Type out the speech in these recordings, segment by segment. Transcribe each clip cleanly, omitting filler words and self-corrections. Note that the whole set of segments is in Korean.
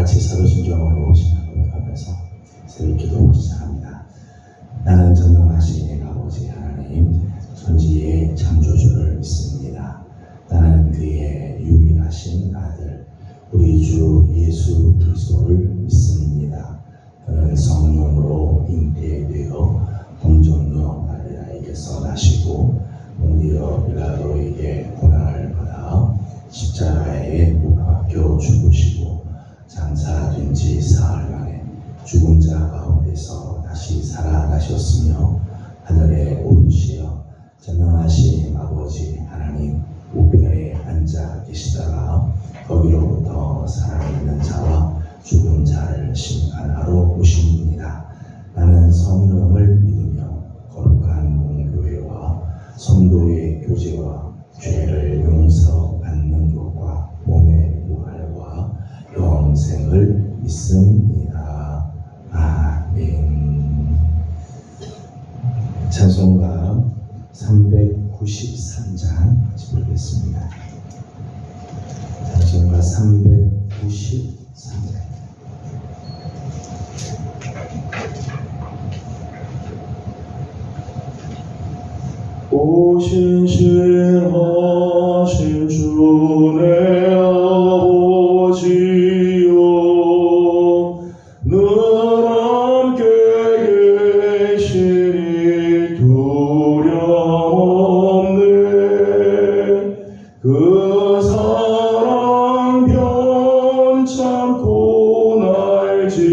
같이 사도신경으로 오시는 고백하면서 새벽 기도 시작합니다. 나는 전능하신 아버지 하나님 천지의 창조주를 믿습니다. 나는 그의 유일하신 아들 우리 주 예수 그리스도를 믿습니다. 그는 성령으로 잉태되어 동정녀 마리아에게서 나시고 본디오 빌라도에게 고난을 받아 십자가에 못 박혀 죽으시고 장사된 지 사흘 만에 죽은 자 가운데서 다시 살아나셨으며 하늘에 오르시어 전능하신 아버지 하나님 우편에 앉아 계시다가 거기로부터 살아있는 자와 죽은 자를 심판하러 오십니다. 나는 성령을 믿으며 거룩한 공교회와 성도의 교제와 죄를 용서받는 것과 몸의 부활과 영생을 믿습니다. 아멘. 찬송가 393장 같이 부르겠습니다. 찬송가 393장. 오 신실하신 주 내 아버지여 늘 함께 계시니 두려움없네. 그 사랑 변참고 날 지키시며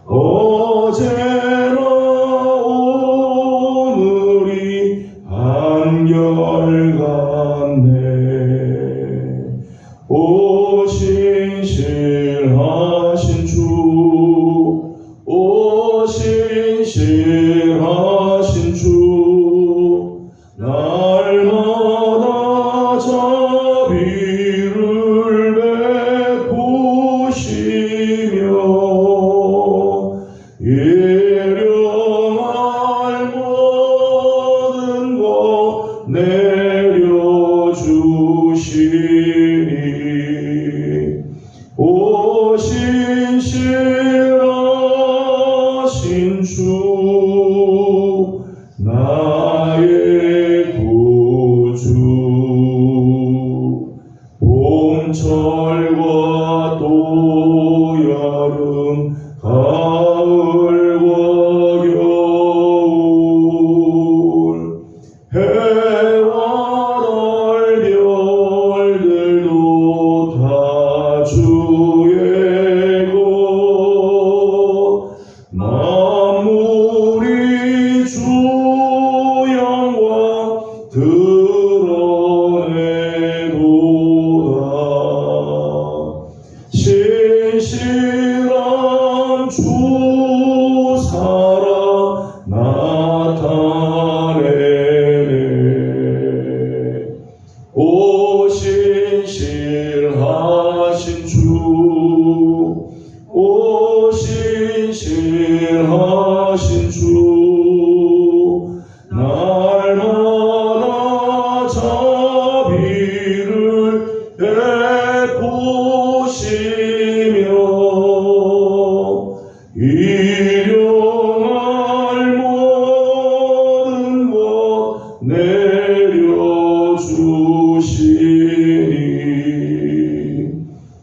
어제나 오늘이 한결같네. 오 신실하신 주, 오 신실하신 주, 날마다 자비를 베푸시며 일용할 모든 것 내려주시니 오 신실하신 주 나의 구주. 봄철과 또 여름 가을과 겨울 해와 달 별들도 다 주의 것. 만물이 주 영광 드러내도다. 신실한 주 사랑 나타내네. 오 신실하신 주, 오 신실하신 주, 날마다 자비를 베푸시며 일용할 모든 것 내려주시니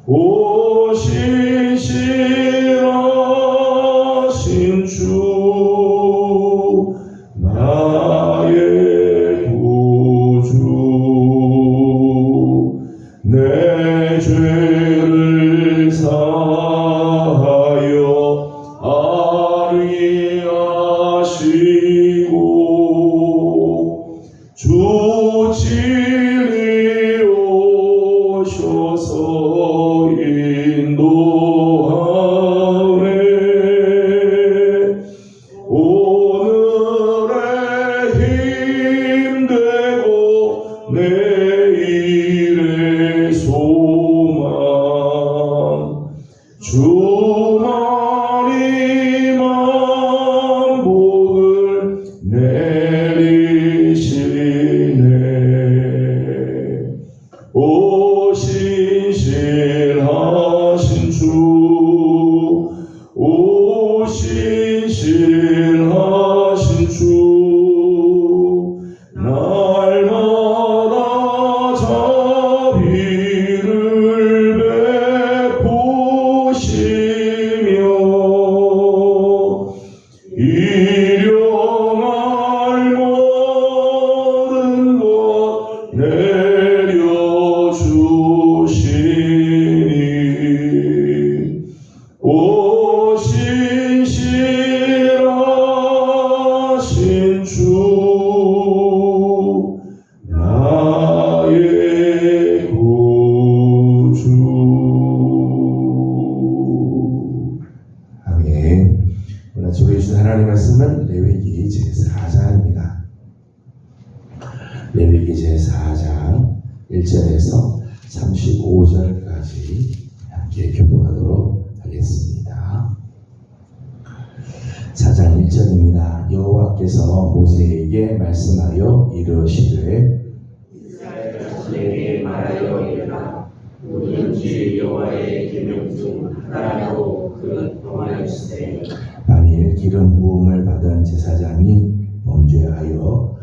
오 신실하신 주 나의 구주. 내 죄를 사하여 아리하시고 주 진리 오셔서 인도하네. 오늘의 힘되고 내일의 소망 주만이 만복을 내리시네. 오시 1절에서 35절까지 함께 교독하도록 하겠습니다. 4장 1절입니다. 여호와께서 모세에게 말씀하여 이르시되 이스라엘 자손에게 말하여 이르라. 누구든지 여호와의 계명 중 하나라도 그는 범하였으되 만일 기름 부음을 받은 제사장이 범죄하여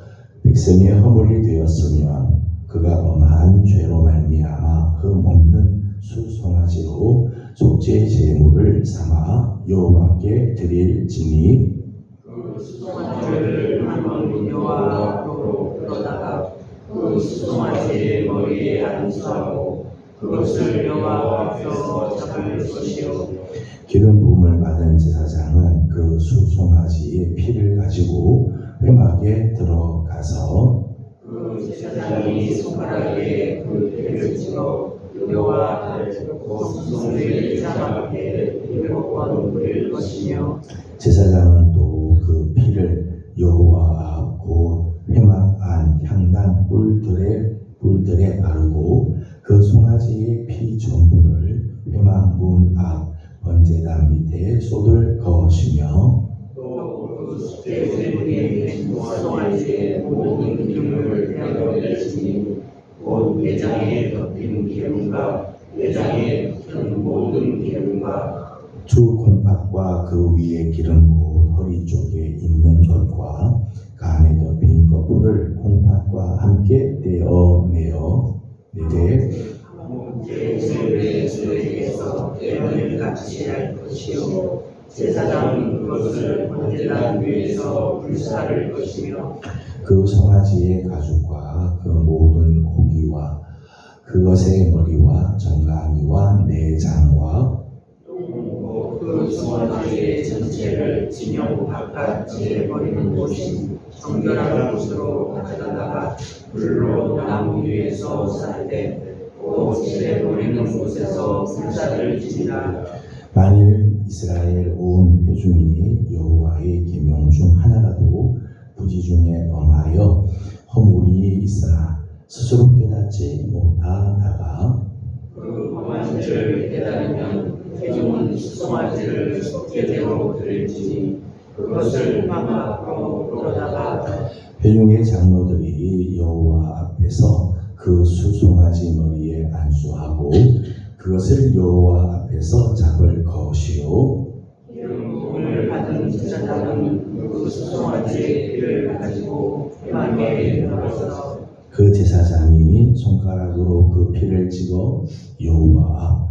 백성의 허물이 되었으면 그가 범한 죄로 말미암아 흠없는 수송아지로 속죄 제물을 삼아 여호와께 드릴지니 그 수송아지를 한번 여호와 앞으로 끌어다가 그 수송아지의 머리에 안수하고 그것을 여호와 앞에서 잡을 것이요 기름 부음을 받은 제사장은 그 수송아지의 피를 가지고 회막에 들어가서 그 제사장이 손가락에 그 피를 찍어 여호와 앞에 놓고 수송의 장 앞에 7번 뿌릴 것이며 제사장은 또 그 피를 여호와 앞 곧 회막 안 향단 뿔들에 바르고 그 송아지의 피 전부를 회막 문 앞 번제단 밑에 쏟을 것이며 또그 속죄 제물이 수송아지의 모든 기름을 빼앗을지니 곧 내장에 덮인 기름과 내장에 붙은 모든 기름과 두 콩팥과 그 위에 기름 곧 허리 쪽에 있는 것과 간에 덮인 거풀을 콩팥과 함께 떼어내어 내되 제물의 수에게서 떼어낼 같이 할 것이요 제사장은 그것을 번제단 위에서 불사를 것이며 그 송아지의 가죽과 그 모든 고기와 그것의 머리와 정강이와 내장과 또 그 송아지의 전체를 진영 바깥에 버리는 곳이 정결한 곳으로 가져다가 불로 나무 위에서 살되 또 집에 버리는 곳에서 불사를 지니라. 만일 이스라엘 온 회중이 여호와의 계명 중 하나라도 부지 중에 범하여 허물이 있으나 스스로 깨닫지 못하다가 그 범한 죄를 깨달으면 회중은 수송아지를 속죄제로 드릴지니 그것을 회막으로 끌어다가 회중의 장로들이 여호와 앞에서 그 수송아지 머리에 안수하고 그것을 여호와 앞에서 잡을 것이요 기름 부음을 받은 제사장은 그 수송아지의 피를 가지고 회막에 들어서 그 제사장이 손가락으로 그 피를 찍어 여호와 앞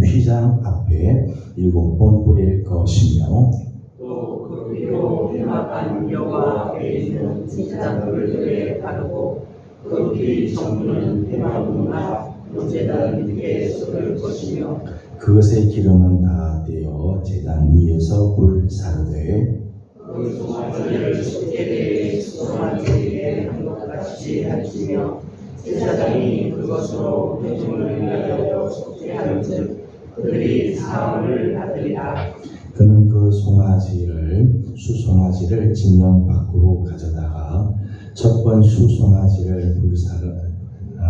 휘장 앞에 7번 뿌릴 것이며 또 그 피로 회막 안 여호와 앞에 있는 제사장들에 바르고 그 피 전부는 회막 문 앞 번제단 밑에 쏟을 것이며 그것의 기름은 다 떼어 제단 위에서 불사르되 그 송아지를 속죄제의 수송아지에게 한 것 같이 할지며 제사장이 그것으로 회중을 위하여 속죄하는즉 그들이 사함을 받으리라. 그는 그 수송아지를 진영 밖으로 가져다가 첫 번 수송아지를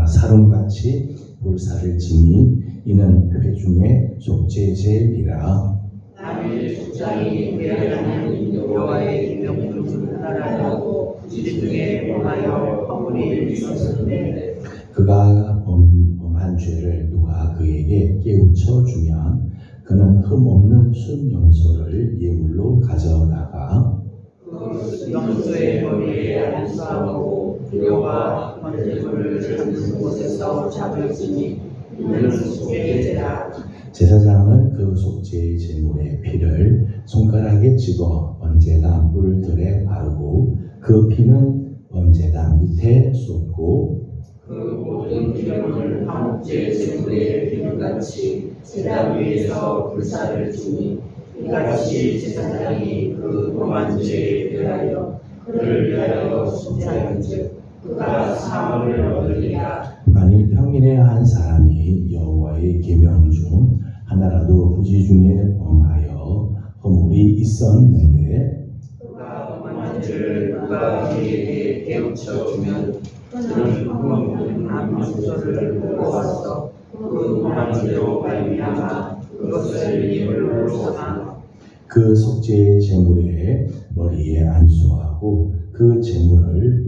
사름같이 불사를 지니 이는 회중의 속죄제니라. 만일族장이 회하는 여호와의 계명 중 하나라도 부지 중에 범하여 허물이 있었는데 그가 범한 죄를 누가 그에게 깨우쳐 주면 그는 흠없는 순염소를 예물로 가져다가 그 염소의 머리에 안수하고 여호와 번제물을 잡는 곳에서 잡을지니 이는 속죄제라. 제사장은 그 속죄의 제물의 피를 손가락에 찍어 번제단 뿔들에 바르고 그 피는 번제단 밑에 쏟고 그 모든 기름을 화목제 제물의 피름같이 제단 위에서 불사를 지니 이같이 제사장이 그 범한 죄에 대하여 그를 위하여 속죄하는즉 그가 사함을 얻으리라. 만일 평민의 한 사람이 여호와의 계명 중 하나라도 부지 중에 범하여 허물이 있었는데 그가 범한 죄를 누가 그에게 깨우쳐 주면 그는 흠없는 암수소를 보고서 그 문화지로 말미암아 그것을 예물로 삼아 그 속죄의 제물의 머리에 안수하고 그 제물을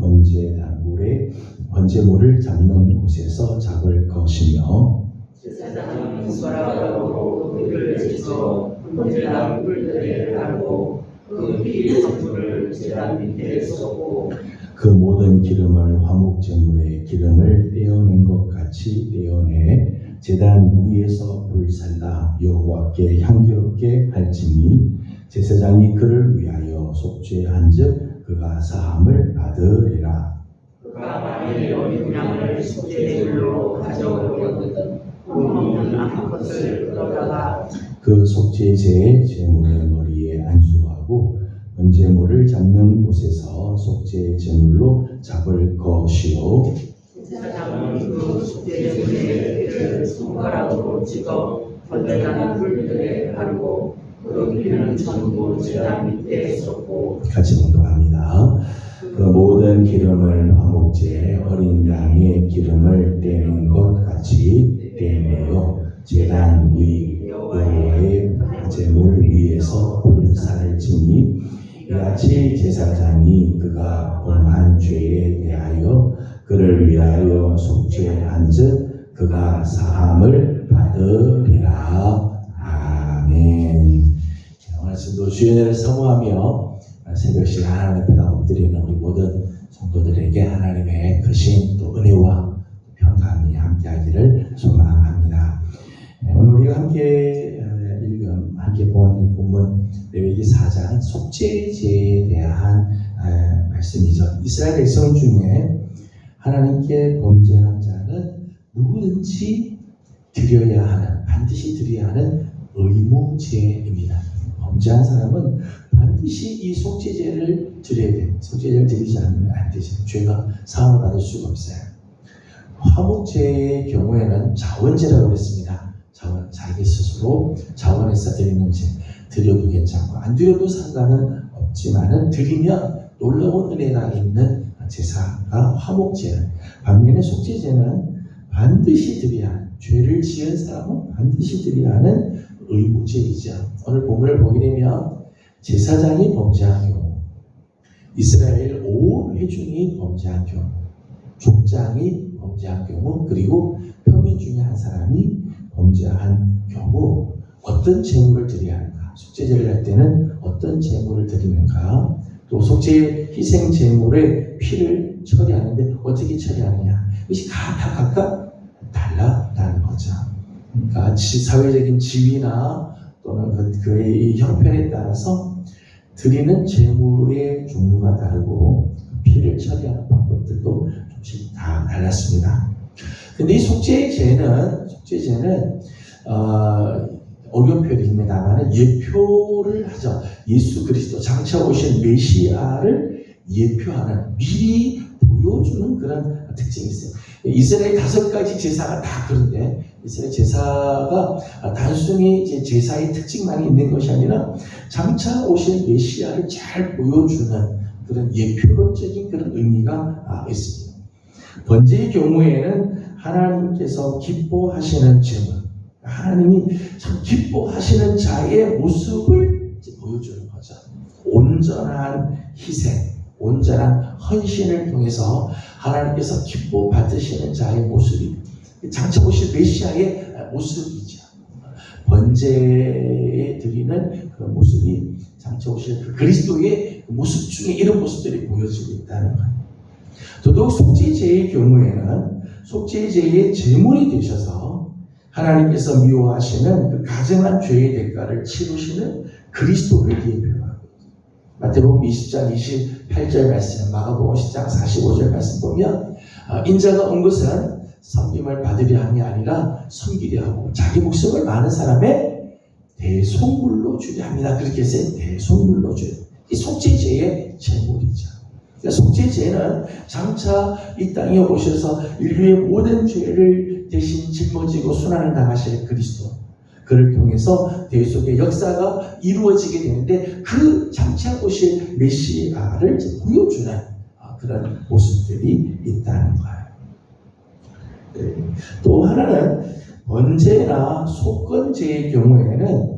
번제물을 잡는 곳에서 잡을 것이며 제사장은 숟가락으로 그를 찢어 번제단 뿔들에 바르고 그 피 성분을 제단 밑에 쏟고 그 모든 기름을 화목제물의 기름을 떼어낸 것 같이 떼어내 제단 위에서 불살라 여호와께 향기롭게 할지니 제사장이 그를 위하여 속죄한즉 그가 사함을 받으리라. 그가 만일 어린 양을 속죄제물로 가져오려거든 꿀먹는 한 것을 끌어다가 그 속죄제의 제물의 머리에 안수하고 번제물을 잡는 곳에서 속죄의 제물로 잡을 것이요 제사장은 그 속죄제물의 피를 손가락으로 찍어 번제단 뿔들에 바르고 그 피는 전부 제단 밑에 쏟고 같이 봉독합니다. 그 모든 기름을 화목제 어린 양의 기름을 떼는 것 같이 떼내어 제단 위 여호와의 제물 위에서 불살을 지니 이같이 제사장이 그가 범한 죄에 대하여 그를 위하여 속죄한즉 그가 사함을 받으리라. 아멘. 오늘 아침도 주의 은혜를 사모하며 새벽 시간 하나님 앞에 엎드리는 우리 모든 성도들에게 하나님의 크신 또 은혜와 평강이 함께하기를 소망합니다. 오늘 우리가 함께 본 본문 레위기 4장 속죄제에 대한 말씀이죠. 이스라엘 백성 중에 하나님께 범죄한 자는 누구든지 드려야 하는, 반드시 드려야 하는 의무제입니다. 범죄한 사람은 반드시 이 속죄제를 드려야 돼요. 속죄제를 드리지 않으면 안 되죠. 죄가 사함을 받을 수가 없어요. 화목제의 경우에는 자원제라고 그랬습니다. 자기 스스로 자원해서 드리는 제 드려도 괜찮고 안 드려도 상관은 없지만은 드리면 놀라운 은혜가 있는 제사가 화목제예요. 반면에 속죄제는 반드시 드려야 하는, 죄를 지은 사람은 반드시 드려야 하는 의무제이죠. 오늘 본문을 보게 되면 제사장이 범죄한 경우, 이스라엘 온 회중이 범죄한 경우, 족장이 범죄한 경우, 그리고 평민 중에 한 사람이 범죄한 경우 어떤 제물을 드려야 하는가? 속죄제를 할 때는 어떤 제물을 드리는가? 또 속죄 희생 제물의 피를 처리하는데 어떻게 처리하느냐? 이것이 다 각각 달라라는 거죠. 그러니까 사회적인 지위나 또는 그의 형편에 따라서 드리는 제물의 종류가 다르고 피를 처리하는 방법들도 조금씩 다 달랐습니다. 근데 이 속죄제는 어려운 표현입니다만 예표를 하죠. 예수 그리스도 장차 오신 메시아를 예표하는, 미리 보여주는 그런 특징이 있어요. 이스라엘 5가지 제사가 다 그런데 이스라엘 제사가 단순히 이제 제사의 특징만이 있는 것이 아니라 장차 오실 메시아를 잘 보여주는 그런 예표론적인 그런 의미가 있습니다. 번제의 경우에는 하나님께서 기뻐하시는 제물, 하나님이 참 기뻐하시는 자의 모습을 보여주는 거죠. 온전한 희생, 온전한 헌신을 통해서 하나님께서 기뻐 받으시는 자의 모습이 장차 오실 메시아의 모습이죠. 번제에 드리는 그런 모습이 장차 오실 그 그리스도의 모습 중에 이런 모습들이 보여지고 있다는 거예요. 더더욱 속죄제의 경우에는 속죄제의 제물이 되셔서 하나님께서 미워하시는 그 가증한 죄의 대가를 치르시는 그리스도를 예표하고 마태복음 20장 28절 말씀, 마가복음 10장 45절 말씀 보면 인자가 온 것은 섬김을 받으려 함이 아니라 섬기려 하고 자기 목숨을 많은 사람의 대속물로 주려 합니다. 그렇게 해서 대속물로 주려. 이 속죄제의 제물이죠. 속죄제는 장차 이 땅에 오셔서 인류의 모든 죄를 대신 짊어지고 순환을 당하실 그리스도, 그를 통해서 대속의 역사가 이루어지게 되는데 그 장차 오실 메시아를 보여주는 그런 모습들이 있다는 거예요. 또 하나는 번제나 속건제의 경우에는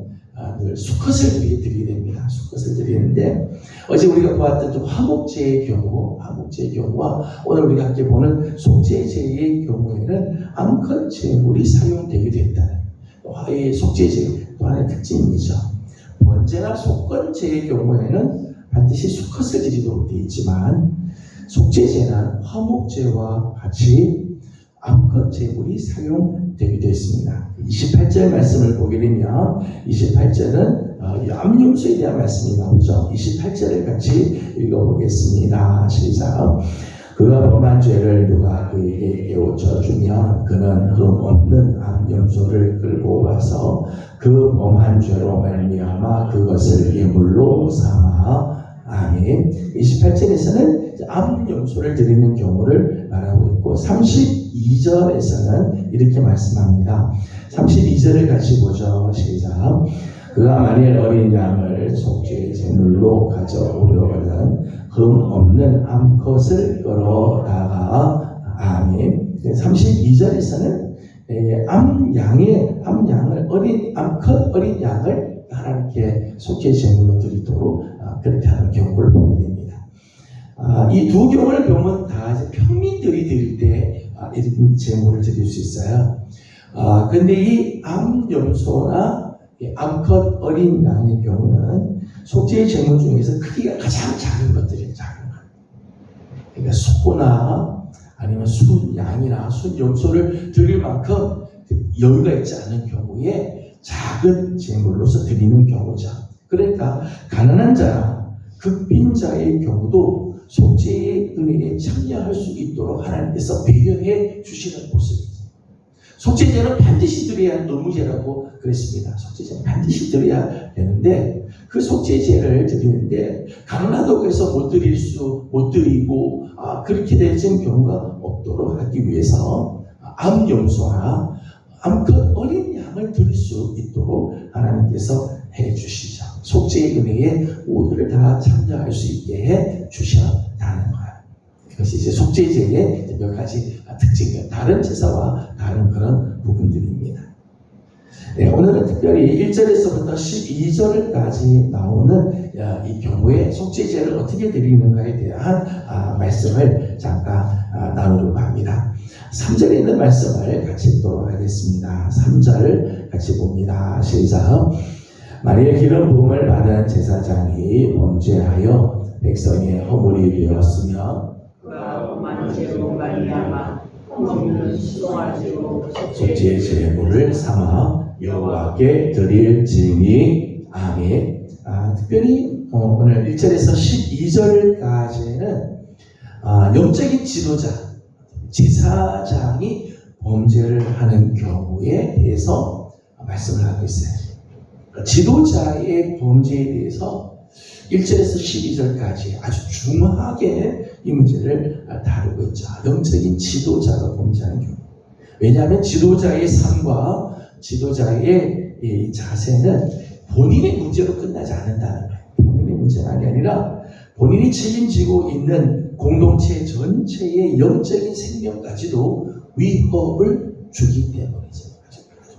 늘 수컷을 드리게 됩니다. 수컷을 드리는데 어제 우리가 보았던 좀 화목제의 경우와 오늘 우리가 함께 보는 속죄제의 경우에는 암컷 제물이 사용되게 된다는 이 속죄제 또 하나의 특징이죠. 번제나 속건제의 경우에는 반드시 수컷을 드리도록 되어 있지만 속죄제는 화목제와 같이 암컷 제물이 사용되게 되어 있습니다. 28절 말씀을 보게 되면 28절은 암염소에 대한 말씀이 나오죠. 28절을 같이 읽어보겠습니다. 시작. 그가 범한 죄를 누가 그에게 깨우쳐 주면 그는 흠 없는 암염소를 끌고 와서 그 범한 죄로 말미암아 그것을 예물로 삼아. 아멘. 28절에서는 암염소를 드리는 경우를 말하고 있고 32절에서는 이렇게 말씀합니다. 32절을 같이 보죠. 시작. 그가 만일 어린 양을 속죄 제물로 가져오려거든 흠 없는 암컷을 끌어다가. 아멘. 32절에서는 암양을 암컷 어린 양을 하나님께 속죄 제물로 드리도록 그렇게 하는 경우를 보게 됩니다. 이 두 경우를 보면 다 이제 평민들이 드릴 때 이런 제물을 드릴 수 있어요. 근데 이 암염소나 암컷 어린 양의 경우는 속죄의 제물 중에서 크기가 가장 작은 것들이에요. 작은 것. 그러니까 소나 아니면 순양이나 순염소를 드릴 만큼 여유가 있지 않은 경우에 작은 제물로서 드리는 경우죠. 그러니까 가난한 자나 극빈자의 경우도 속죄의 은혜에 참여할 수 있도록 하나님께서 배려해 주시는 모습이죠. 속죄제는 반드시 드려야 의무제라고 그랬습니다. 속죄제는 반드시 드려야 되는데 그 속죄제를 드리는데 가난하다고 해서 못 드리고 그렇게 되는 경우가 없도록 하기 위해서 암염소나 암컷 어린 양을 드릴 수 있도록 하나님께서 해 주시죠. 속죄의 은혜에 모두를 다 참여할 수 있게 해 주셨다는 거예요. 그것이 이제 속죄제의 몇 가지 특징이에요. 다른 제사와 다른 그런 부분들입니다. 네, 오늘은 특별히 1절에서부터 12절까지 나오는 이 경우에 속죄제를 어떻게 드리는가에 대한 말씀을 잠깐 나누려고 합니다. 3절에 있는 말씀을 같이 읽도록 하겠습니다. 3절 같이 봅니다. 시작. 만일 기름 부음을 받은 제사장이 범죄하여 백성의 허물이 되었으면 그가 범한 죄로 말미암아 흠없는 수송아지로 속죄의 제물을 삼아 여호와께 드릴지니. 아멘. 특별히 오늘 1절에서 12절까지는 영적인 지도자, 제사장이 범죄를 하는 경우에 대해서 말씀을 하고 있어요. 지도자의 범죄에 대해서 1절에서 12절까지 아주 중하게 이 문제를 다루고 있죠. 영적인 지도자가 범죄하는 경우. 왜냐하면 지도자의 삶과 지도자의 이 자세는 본인의 문제로 끝나지 않는다는 거예요. 본인의 문제만이 아니라 본인이 책임지고 있는 공동체 전체의 영적인 생명까지도 위협을 주기 때문이죠.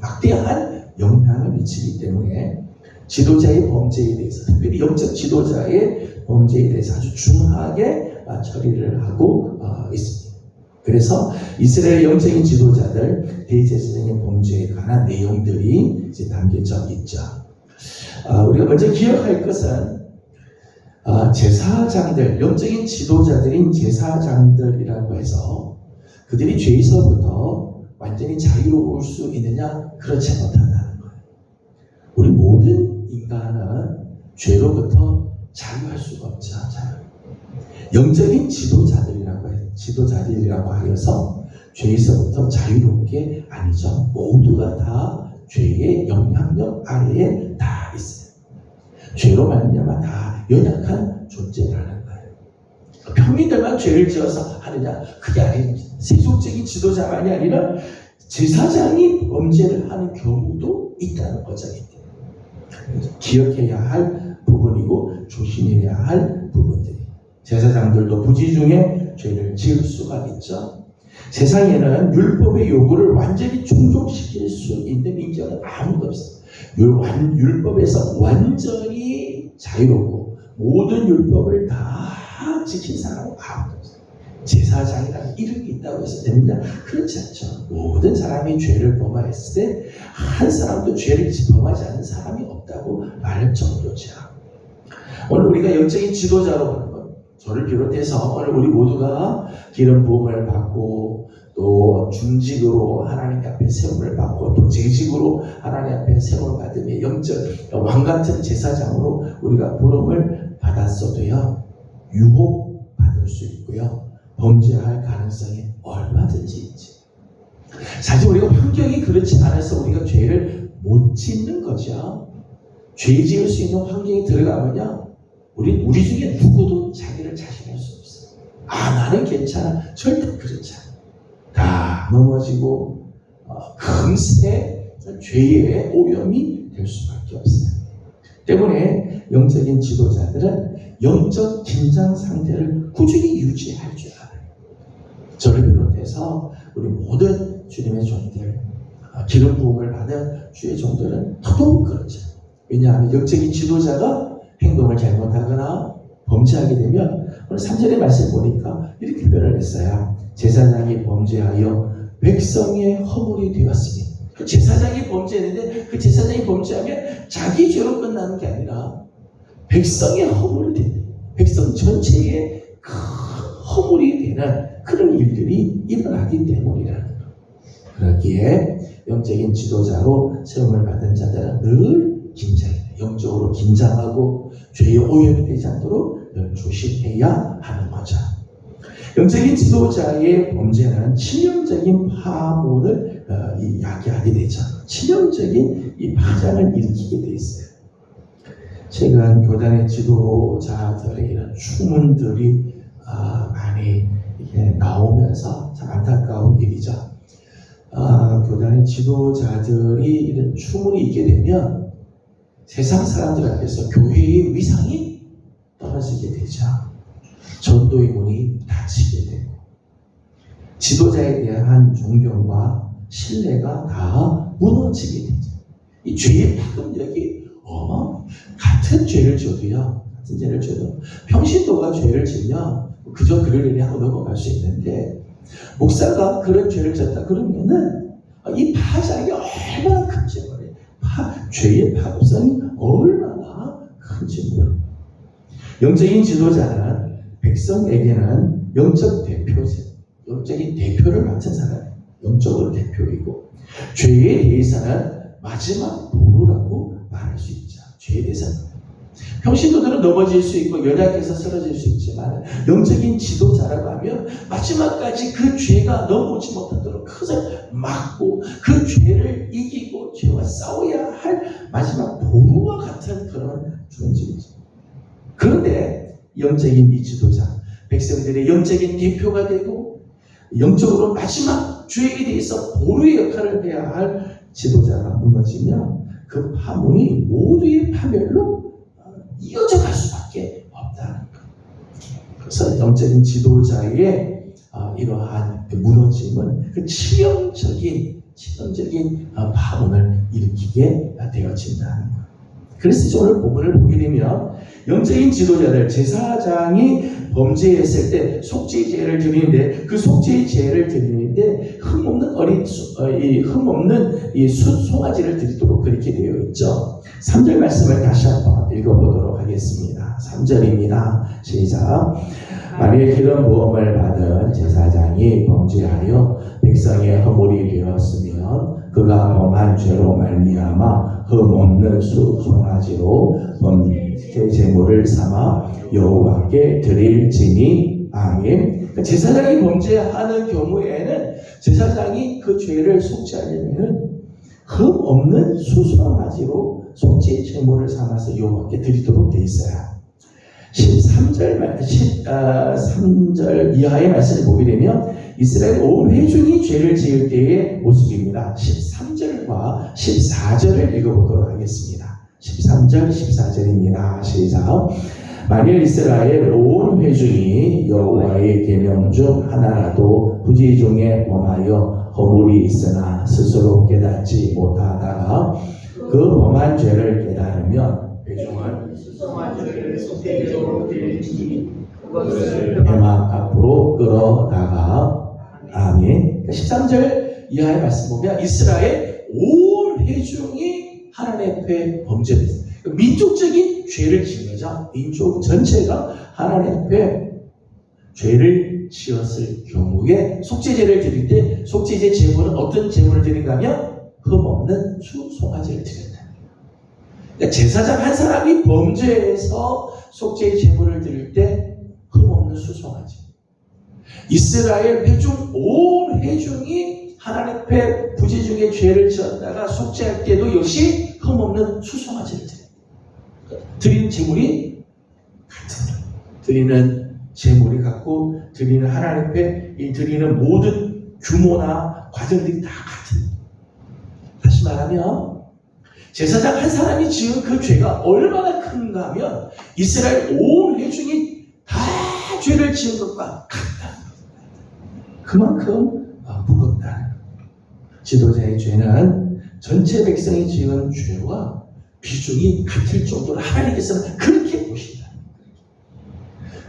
막대한 영향을 미치기 때문에 지도자의 범죄에 대해서, 특별히 영적 지도자의 범죄에 대해서 아주 중하게 처리를 하고 있습니다. 그래서 이스라엘 영적인 지도자들 대제사장의 범죄에 관한 내용들이 이제 담겨져 있죠. 우리가 먼저 기억할 것은 제사장들, 영적인 지도자들인 제사장들이라고 해서 그들이 죄에서부터 완전히 자유로울 수 있느냐? 그렇지 못하다는 거예요. 우리 모든 인간은 죄로부터 자유할 수가 없죠. 영적인 지도자들이라고 하여서 죄에서부터 자유로운 게 아니죠. 모두가 다 죄의 영향력 아래에 다 있어요. 죄로 말미암아 다 연약한 존재라는 거예요. 평민들만 죄를 지어서 하느냐? 그게 아니에요. 세속적인 지도자만이 아니라 제사장이 범죄를 하는 경우도 있다는 거죠. 기억해야 할 부분이고 조심해야 할 부분들이. 제사장들도 부지 중에 죄를 지을 수가 있죠. 세상에는 율법의 요구를 완전히 충족시킬 수 있는 인격은 아무도 없어요. 율법에서 완전히 자유롭고 모든 율법을 다 지킨 사람은 아무도 없어요. 제사장이라는 이름이 있다고 해서 됩니다. 그렇지 않죠. 모든 사람이 죄를 범하였을 때 한 사람도 죄를 범하지 않은 사람이 없다고 말할 정도죠. 오늘 우리가 영적인 지도자로 보는 것, 저를 비롯해서 오늘 우리 모두가 기름 부음을 받고 또 중직으로 하나님 앞에 세움을 받고 또 재직으로 하나님 앞에 세움을 받으며 영적 왕같은 제사장으로 우리가 부름을 받았어도요, 유혹받을 수 있고요, 범죄할 가능성이 얼마든지 있지. 사실 우리가 환경이 그렇지 않아서 우리가 죄를 못 짓는 거죠. 죄 지을 수 있는 환경에 들어가면요, 우리 중에 누구도 자기를 자신할 수 없어요. 나는 괜찮아. 절대 그렇지 않아. 다 넘어지고 금세 죄의 오염이 될 수밖에 없어요. 때문에 영적인 지도자들은 영적 긴장 상태를 꾸준히 유지할 줄 알아요. 저를 비롯해서 우리 모든 주님의 종들, 기름 부음을 받은 주의 종들은 더더욱 그렇죠. 왜냐하면 영적인 지도자가 행동을 잘못하거나 범죄하게 되면 오늘 3절의 말씀 보니까 이렇게 표현을 했어요. 제사장이 범죄하여 백성의 허물이 되었으니, 그 제사장이 범죄했는데 그 제사장이 범죄하면 자기 죄로 끝나는 게 아니라 백성의 허물이 되는, 백성 전체의 허물이 되는 그런 일들이 일어나기 때문이라는 것. 그렇기에 영적인 지도자로 세움을 받은 자들은 늘 긴장해요. 영적으로 긴장하고 죄의 오염이 되지 않도록 늘 조심해야 하는 거죠. 영적인 지도자의 범죄는 치명적인 파문을 야기하게 되죠. 치명적인 이 파장을 일으키게 돼 있어요. 최근 교단의 지도자들의 이런 추문들이 많이 이렇게 나오면서 참 안타까운 일이죠. 교단의 지도자들이 이런 추문이 있게 되면 세상 사람들 앞에서 교회의 위상이 떨어지게 되죠. 전도의 문이 닫히게 되고 지도자에 대한 존경과 신뢰가 다 무너지게 되죠. 이 죄의 파급력이 같은 죄를 지어도요, 같은 죄를 지어도 평신도가 죄를 지으면 그저 그러려니 하고 넘어갈 수 있는데, 목사가 그런 죄를 지었다 그러면은 이 파장이 얼마나 큰지 몰라요. 죄의 파급성이 얼마나 큰지 몰라요. 영적인 지도자는 백성에게는 영적 대표죠. 영적인 대표를 맡은 사람이에요. 영적으로 대표이고, 죄에 대해서는 마지막 보루라고 말할 수 있죠. 죄에 대해서는 평신도들은 넘어질 수 있고 연약해서 쓰러질 수 있지만, 영적인 지도자라고 하면 마지막까지 그 죄가 넘어오지 못하도록 그것을 막고 그 죄를 이기고 죄와 싸워야 할 마지막 보루와 같은 그런 존재이죠. 그런데 영적인 이 지도자, 백성들의 영적인 대표가 되고 영적으로 마지막 죄에 대해서 보루의 역할을 해야 할 지도자가 무너지면 그 파문이 모두의 파멸로 이어져 갈 수밖에 없다는 것. 그래서 영적인 지도자의 이러한 그 무너짐은 그 치명적인 파문을 일으키게 되어진다는 것. 그래서 오늘 본문을 보게 되면 영적인 지도자들, 제사장이 범죄했을 때 속죄의 제를 드리는데, 그 속죄의 제를 드리는데 흠없는 이 송아지를 드리도록 그렇게 되어 있죠. 3절 말씀을 다시 한번 읽어보도록 하겠습니다. 3절입니다. 시작. 만일 기름 부음을 받은 제사장이 범죄하여 백성의 허물이 되었으면 그가 범한 죄로 말미암아 흠없는 송아지로 범죄 제물을 삼아 여호와께 드릴지니. 아멘. 제사장이 범죄하는 경우에는 제사장이 그 죄를 속죄하려면 흠없는 수송아지로 속죄 제물을 삼아서 여호와께 드리도록 되어 있어요. 13절 이하의 말씀을 보게 되면 이스라엘 온 회중이 죄를 지을 때의 모습입니다. 13절과 14절을 읽어보도록 하겠습니다. 13절, 14절입니다. 시작. 만일 이스라엘 온 회중이 여호와의 계명 중 하나라도 부지 중에 범하여 허물이 있으나 스스로 깨닫지 못하다가 그 범한 죄를 깨달으면 회중은 수송한 죄를 속죄제로 드릴지니 그것을 회막 앞으로 끌어다가 아멘. 13절 이하의 말씀 보면 이스라엘 온 회중이 하나님 앞에 범죄했어요. 민족적인 죄를 지은 거죠. 민족 전체가 하나님 앞에 죄를 지었을 경우에 속죄제를 드릴 때 속죄제 제물은 어떤 제물을 드린가면 흠없는 수송아지를 드린다. 그러니까 제사장 한 사람이 범죄해서 속죄 제물을 드릴 때 흠없는 수송아지. 이스라엘 회중 온 회중이 하나님 앞에 부지 중에 죄를 지었다가 속죄할 때도 역시 흠없는 수송아지를 드려요. 드리는 제물이 같은 드리는 제물이 같고 드리는 하나님 앞에 이 드리는 모든 규모나 과정들이 다 같은. 다시 말하면 제사장 한 사람이 지은 그 죄가 얼마나 큰가 하면 이스라엘 온 회중이 다 죄를 지은 것과 같다. 그만큼 무겁다. 지도자의 죄는 전체 백성이 지은 죄와 비중이 같을 정도로 하나님께서는 그렇게 보신다.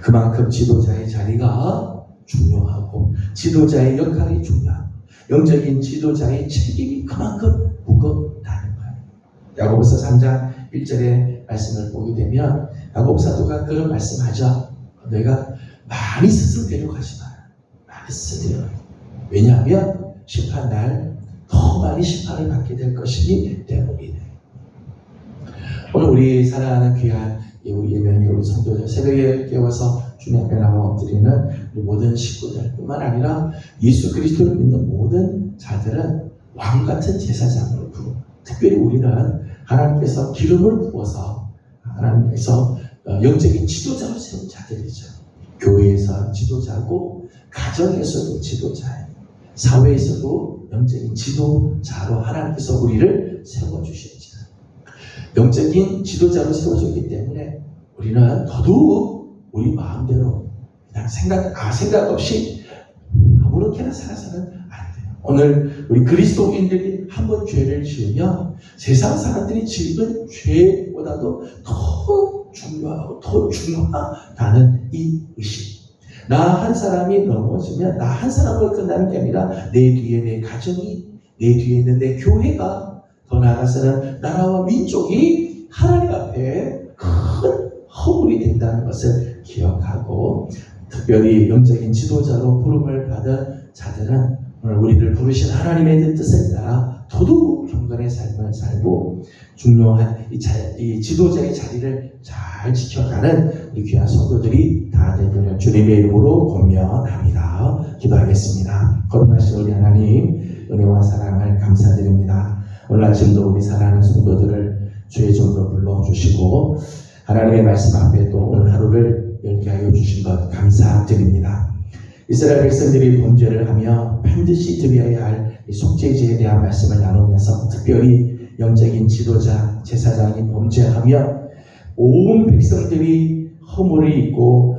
그만큼 지도자의 자리가 중요하고 지도자의 역할이 중요하고 영적인 지도자의 책임이 그만큼 무겁다는 거예요. 야고보서 3장 1절의 말씀을 보게 되면 야고보 사도가 그런 말씀하죠. 너희가 많이 스스로 가지 마라. 많이 스스로. 왜냐하면 심판날 더 많이 심판을 받게 될 것이기 때문이네. 오늘 우리 사랑하는 귀한 우리 예명의 우리 성도들 새벽에 깨워서 주님 앞에 나와 엎드리는 우리 모든 식구들뿐만 아니라 예수 그리스도를 믿는 모든 자들은 왕같은 제사장을 부르고 특별히 우리는 하나님께서 기름을 부어서 하나님께서 영적인 지도자로 세운 자들이죠. 교회에서 지도자고 가정에서도 지도자예요. 사회에서도 영적인 지도자로 하나님께서 우리를 세워주셨죠. 영적인 지도자로 세워졌기 때문에 우리는 더더욱 우리 마음대로 그냥 생각 없이 아무렇게나 살아서는 안 돼요. 오늘 우리 그리스도인들이 한번 죄를 지으면 세상 사람들이 지은 죄보다도 더 중요하고 더 중요하다는 이 의식. 나 한 사람이 넘어지면 나 한 사람으로 끝나는 게 아니라 내 뒤에 내 가정이, 내 뒤에 있는 내 교회가, 더 나아가서는 나라와 민족이 하나님 앞에 큰 허물이 된다는 것을 기억하고 특별히 영적인 지도자로 부름을 받은 자들은 오늘 우리를 부르신 하나님의 뜻을 따라 더더욱 경건의 삶을 살고 중요한 이 지도자의 자리를 잘 지켜가는 우리 귀한 성도들이 다 되기를 주님의 이름으로 권면합니다. 기도하겠습니다. 거룩하신 우리 하나님 은혜와 사랑을 감사드립니다. 오늘 아침도 우리 사랑하는 성도들을 주의 종으로 불러주시고 하나님의 말씀 앞에 또 오늘 하루를 열게 하여 주신 것 감사드립니다. 이스라엘 백성들이 범죄를 하며 반드시 드려야 할 속죄제에 대한 말씀을 나누면서 특별히 영적인 지도자, 제사장이 범죄하며 온 백성들이 허물이 있고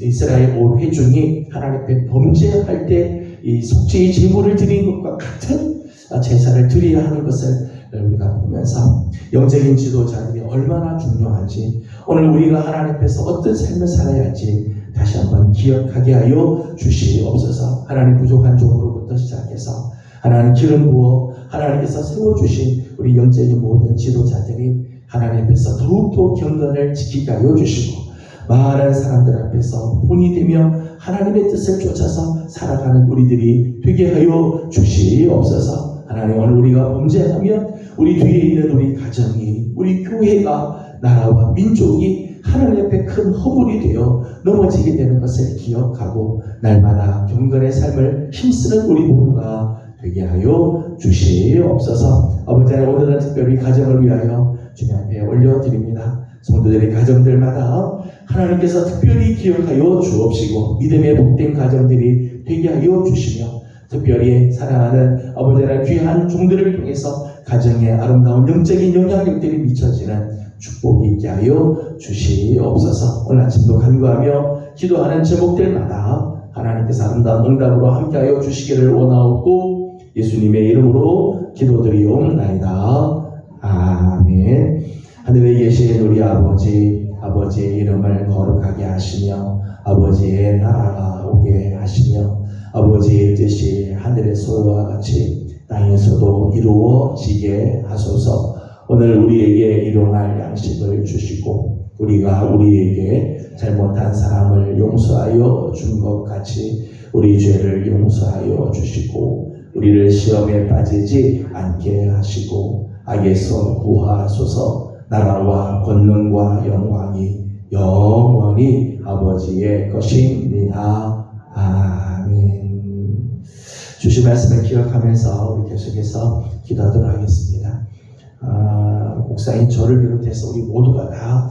이스라엘 온 회중이 하나님 앞에 범죄할 때 이 속죄의 제물을 드리는 것과 같은 제사를 드려야 하는 것을 우리가 보면서 영적인 지도자들이 얼마나 중요한지 오늘 우리가 하나님 앞에서 어떤 삶을 살아야 할지 다시 한번 기억하게 하여 주시옵소서. 하나님 부족한 종으로부터 시작해서 하나님 기름 부어 하나님께서 세워주신 우리 영적인 모든 지도자들이 하나님 앞에서 더욱더 경건을 지키게 하여 주시고 많은 사람들 앞에서 본이 되며 하나님의 뜻을 쫓아서 살아가는 우리들이 되게 하여 주시옵소서. 하나님 오늘 우리가 범죄하면 우리 뒤에 있는 우리 가정이 우리 교회가 나라와 민족이 하나님 앞에 큰 허물이 되어 넘어지게 되는 것을 기억하고 날마다 경건의 삶을 힘쓰는 우리 모두가 되게 하여 주시옵소서. 아버지 하나님 오늘은 특별히 가정을 위하여 주님 앞에 올려드립니다. 성도들의 가정들마다 하나님께서 특별히 기억하여 주옵시고 믿음의 복된 가정들이 되게 하여 주시며 특별히 사랑하는 아버지 하나님 귀한 종들을 통해서 가정에 아름다운 영적인 영향력들이 미쳐지는 축복이 있게 하여 주시옵소서. 오늘 아침도 간구하며 기도하는 제목들마다 하나님께서 아름다운 응답으로 함께하여 주시기를 원하옵고 예수님의 이름으로 기도드리옵나이다. 아멘. 하늘에 계신 우리 아버지, 아버지의 이름을 거룩하게 하시며 아버지의 나라가 오게 하시며 아버지의 뜻이 하늘에서와 같이 땅에서도 이루어지게 하소서. 오늘 우리에게 일용할 양식을 주시고 우리가 우리에게 잘못한 사람을 용서하여 준 것 같이 우리 죄를 용서하여 주시고 우리를 시험에 빠지지 않게 하시고 악에서 구하소서. 나라와 권능과 영광이 영원히 아버지의 것입니다. 아멘. 주신 말씀을 기억하면서 우리 계속해서 기도하도록 하겠습니다. 목사인 저를 비롯해서 우리 모두가 다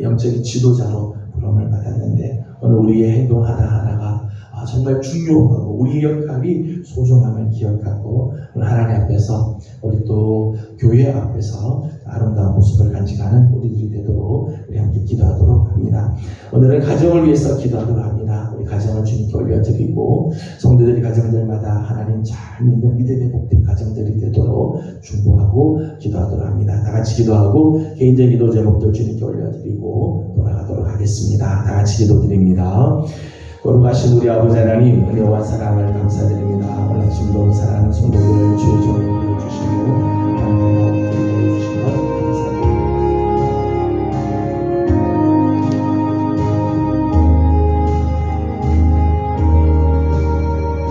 영적인 지도자로 부름을 받았는데 오늘 우리의 행동 하나하나가 정말 중요하고 우리 역할이 소중함을 기억하고 오늘 하나님 앞에서 우리 또 교회 앞에서 아름다운 모습을 간직하는 우리들이 되도록 우리 함께 기도하도록 합니다. 오늘은 가정을 위해서 기도하도록 합니다. 우리 가정을 주님께 올려드리고 성도들이 가정들마다 하나님 잘 믿는 믿음의 복된 가정들이 되도록 중보하고 기도하도록 합니다. 다 같이 기도하고 개인적인 기도 제목들 주님께 올려드리고 돌아가도록 하겠습니다. 다 같이 기도드립니다. 거룩하신 우리 아버지 하나님 은혜와 사랑을 감사드립니다. 오늘 아침도 사랑하는 성도들을 주의 종으로 주시고